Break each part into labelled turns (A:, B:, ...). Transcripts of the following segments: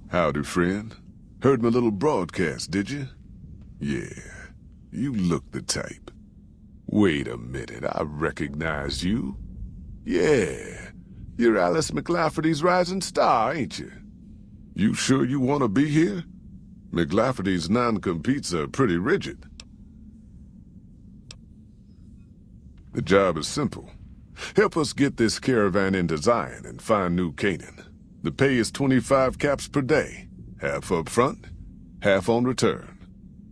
A: Howdy, friend. Heard my little broadcast, did you? Yeah, you look the type. Wait a minute, I recognize you. Yeah, you're Alice McLafferty's rising star, ain't you? You sure you want to be here? McLafferty's non-competes are pretty rigid. The job is simple. Help us get this caravan into Zion and find New Canaan. The pay is 25 caps per day. Half up front, half on return.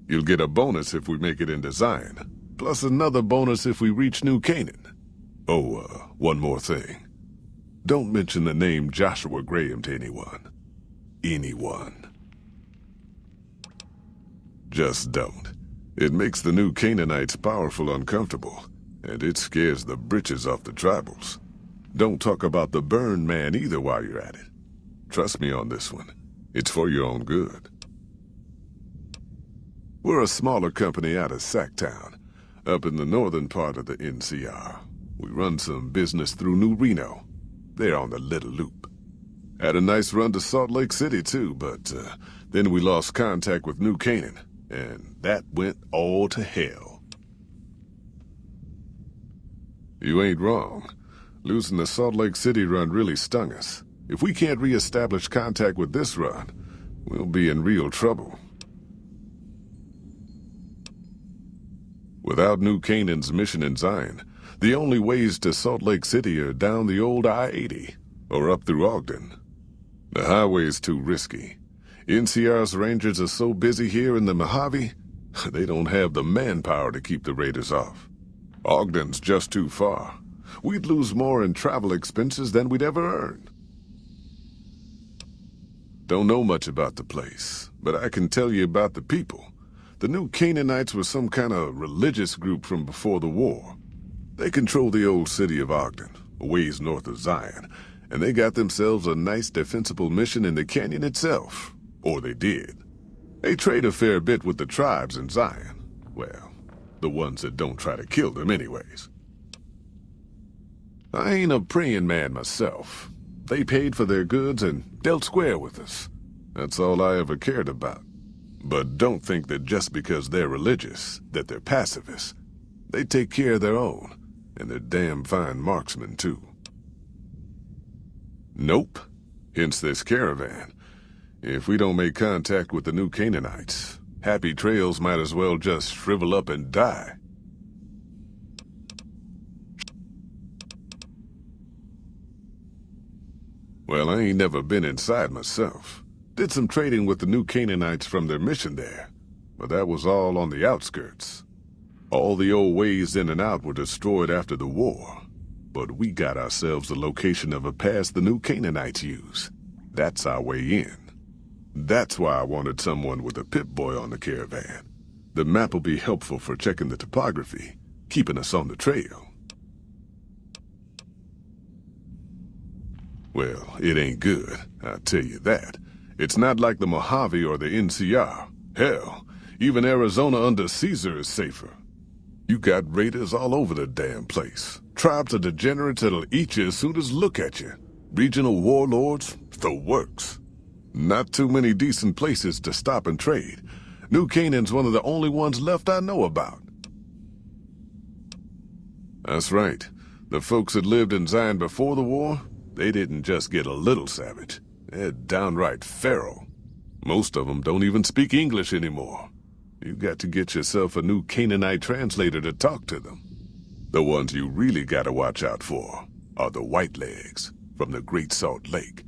A: You'll get a bonus if we make it into Zion, plus another bonus if we reach New Canaan. Oh, one more thing. Don't mention the name Joshua Graham to anyone. Anyone. Just don't. It makes the New Canaanites powerful uncomfortable, and it scares the britches off the tribals. Don't talk about the burn man either while you're at it. Trust me on this one. It's for your own good. We're a smaller company out of Sacktown, up in the northern part of the NCR. We run some business through New Reno. They're on the Little Loop. Had a nice run to Salt Lake City too, but then we lost contact with New Canaan, and that went all to hell. You ain't wrong. Losing the Salt Lake City run really stung us. If we can't re-establish contact with this run, we'll be in real trouble. Without New Canaan's mission in Zion, the only ways to Salt Lake City are down the old I-80, or up through Ogden. The highway's too risky. NCR's rangers are so busy here in the Mojave, they don't have the manpower to keep the raiders off. Ogden's just too far. We'd lose more in travel expenses than we'd ever earn. Don't know much about the place, but I can tell you about the people. The New Canaanites were some kind of religious group from before the war. They control the old city of Ogden, a ways north of Zion, and they got themselves a nice defensible mission in the canyon itself. Or they did. They trade a fair bit with the tribes in Zion. Well, the ones that don't try to kill them anyways. I ain't a praying man myself. They paid for their goods and dealt square with us. That's all I ever cared about. But don't think that just because they're religious, that they're pacifists. They take care of their own, and they're damn fine marksmen too. Nope. Hence this caravan. If we don't make contact with the New Canaanites, Happy Trails might as well just shrivel up and die. Well, I ain't never been inside myself. Did some trading with the New Canaanites from their mission there, but that was all on the outskirts. All the old ways in and out were destroyed after the war, but we got ourselves the location of a pass the New Canaanites use. That's our way in. That's why I wanted someone with a Pip-Boy on the caravan. The map will be helpful for checking the topography, keeping us on the trail. Well, it ain't good, I'll tell you that. It's not like the Mojave or the NCR. Hell, even Arizona under Caesar is safer. You got raiders all over the damn place. Tribes of degenerates that'll eat you as soon as look at you. Regional warlords, the works. Not too many decent places to stop and trade. New Canaan's one of the only ones left I know about. That's right. The folks that lived in Zion before the war, they didn't just get a little savage. They're downright feral. Most of them don't even speak English anymore. You got to get yourself a New Canaanite translator to talk to them. The ones you really gotta watch out for are the Whitelegs from the Great Salt Lake.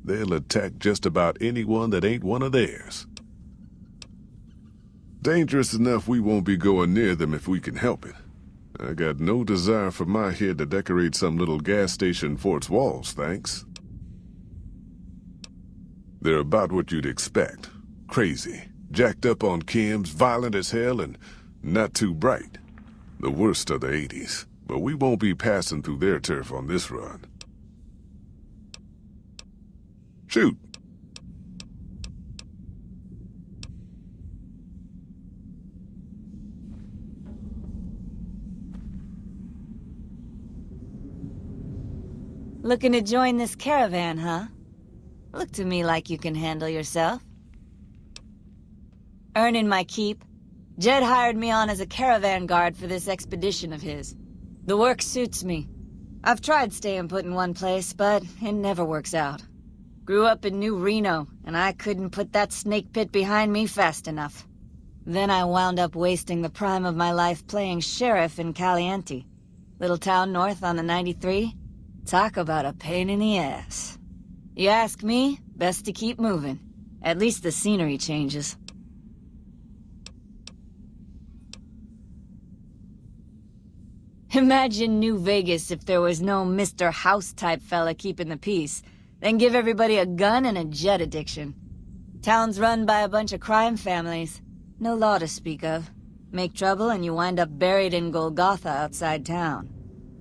A: They'll attack just about anyone that ain't one of theirs. Dangerous enough we won't be going near them if we can help it. I got no desire for my head to decorate some little gas station fort's walls, thanks. They're about what you'd expect. Crazy, jacked up on chems, violent as hell, and not too bright. The worst of the 80s, but we won't be passing through their turf on this run. Shoot!
B: Looking to join this caravan, huh? Look to me like you can handle yourself. Earning my keep, Jed hired me on as a caravan guard for this expedition of his. The work suits me. I've tried staying put in one place, but it never works out. Grew up in New Reno, and I couldn't put that snake pit behind me fast enough. Then I wound up wasting the prime of my life playing sheriff in Caliente. Little town north on the 93. Talk about a pain in the ass. You ask me, best to keep moving. At least the scenery changes. Imagine New Vegas if there was no Mr. House-type fella keeping the peace, then give everybody a gun and a jet addiction. Town's run by a bunch of crime families. No law to speak of. Make trouble and you wind up buried in Golgotha outside town.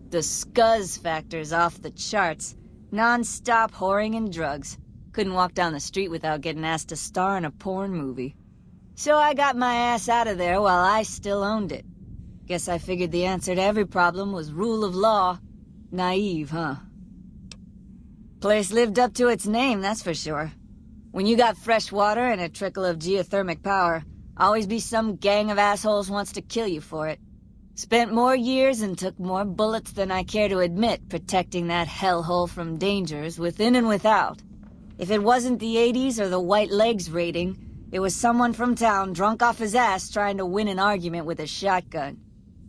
B: The scuzz factor's off the charts. Non-stop whoring and drugs. Couldn't walk down the street without getting asked to star in a porn movie. So I got my ass out of there while I still owned it. Guess I figured the answer to every problem was rule of law. Naive, huh? Place lived up to its name, that's for sure. When you got fresh water and a trickle of geothermic power, always be some gang of assholes wants to kill you for it. Spent more years and took more bullets than I care to admit protecting that hellhole from dangers within and without. If it wasn't the 80s or the white legs raiding, it was someone from town drunk off his ass trying to win an argument with a shotgun.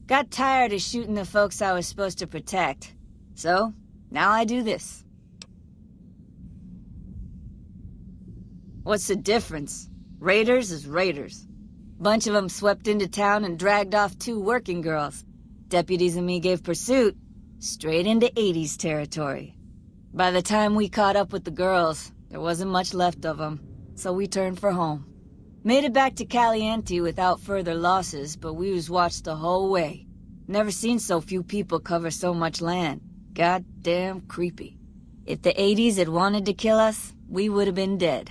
B: Got tired of shooting the folks I was supposed to protect. So, now I do this. What's the difference? Raiders is raiders. Bunch of them swept into town and dragged off 2 working girls. Deputies and me gave pursuit, straight into 80s territory. By the time we caught up with the girls, there wasn't much left of them, so we turned for home. Made it back to Caliente without further losses, but we was watched the whole way. Never seen so few people cover so much land. Goddamn creepy. If the 80s had wanted to kill us, we would have been dead.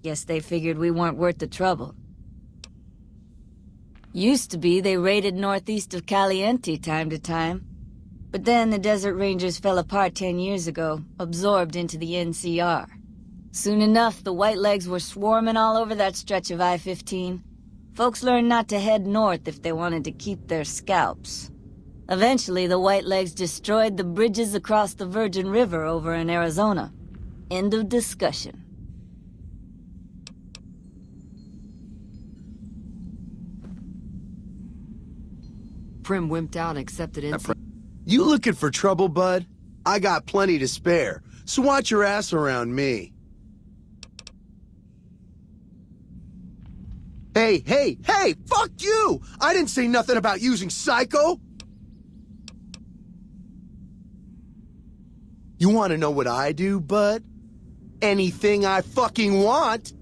B: Guess they figured we weren't worth the trouble. Used to be they raided northeast of Caliente time to time. But then the Desert Rangers fell apart 10 years ago, absorbed into the NCR. Soon enough, the Whitelegs were swarming all over that stretch of I-15. Folks learned not to head north if they wanted to keep their scalps. Eventually, the Whitelegs destroyed the bridges across the Virgin River over in Arizona. End of discussion.
C: Prim wimped out and accepted it.
D: You looking for trouble, bud? I got plenty to spare, so watch your ass around me. Hey, fuck you! I didn't say nothing about using Psycho! You wanna know what I do, bud? Anything I fucking want.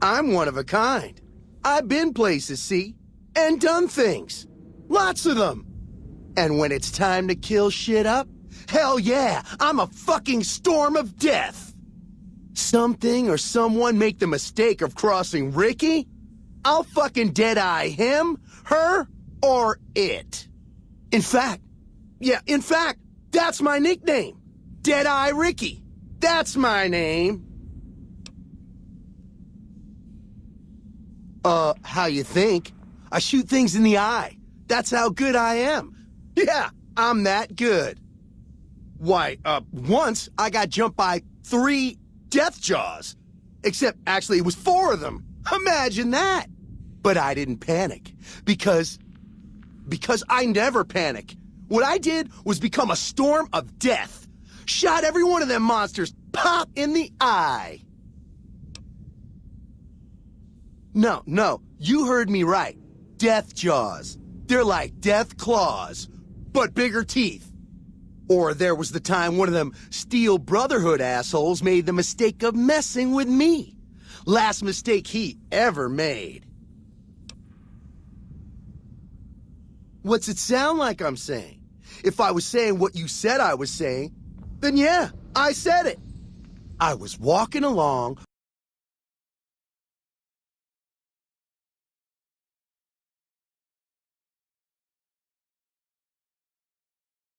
D: I'm one of a kind. I've been places, see? And done things. Lots of them. And when it's time to kill shit up, hell yeah, I'm a fucking storm of death. Something or someone make the mistake of crossing Ricky, I'll fucking dead-eye him, her, or it. In fact, that's my nickname. Dead-Eye Ricky. That's my name. How you think? I shoot things in the eye. That's how good I am. Yeah, I'm that good. Why, once I got jumped by 3 death jaws. Except, actually, it was 4 of them. Imagine that! But I didn't panic, because I never panic. What I did was become a storm of death. Shot every one of them monsters pop in the eye. No, you heard me right. Death jaws. They're like death claws, but bigger teeth. Or there was the time one of them Steel Brotherhood assholes made the mistake of messing with me. Last mistake he ever made. What's it sound like I'm saying? If I was saying what you said I was saying, then yeah, I said it. I was walking along